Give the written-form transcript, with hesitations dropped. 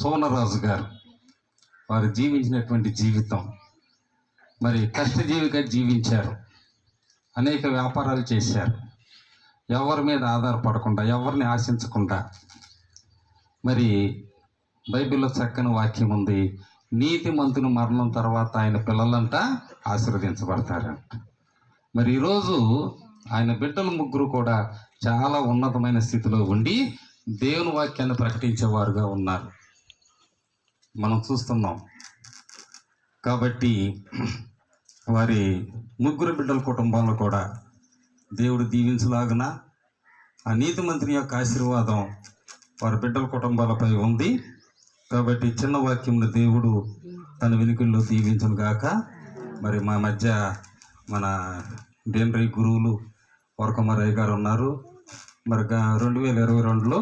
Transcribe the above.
సోనరాజు గారు వారు జీవించినటువంటి జీవితం, మరి కష్టజీవిగా జీవించారు. అనేక వ్యాపారాలు చేశారు. ఎవరి మీద ఆధారపడకుండా, ఎవరిని ఆశించకుండా. మరి బైబిల్లో చక్కని వాక్యం ఉంది, నీతిమంతుని మరణం తర్వాత ఆయన పిల్లలంట ఆశీర్వదించబడతారంట. మరి ఈరోజు ఆయన బిడ్డలు ముగ్గురు కూడా చాలా ఉన్నతమైన స్థితిలో ఉండి దేవుని వాక్యాన్ని ప్రకటించేవారుగా ఉన్నారు, మనం చూస్తున్నాం. కాబట్టి వారి ముగ్గురు బిడ్డల కుటుంబంలో కూడా దేవుడు దీవించలాగున ఆ నీతిమంతుని యొక్క ఆశీర్వాదం వారి బిడ్డల కుటుంబాలపై ఉంది. కాబట్టి చిన్న వాక్యంలో దేవుడు తన వెనుకల్లో దీవించును గాక. మరి మా మధ్య మన డేన్రై గురువులు వరకమరయ్య గారు ఉన్నారు. మరి 2022లో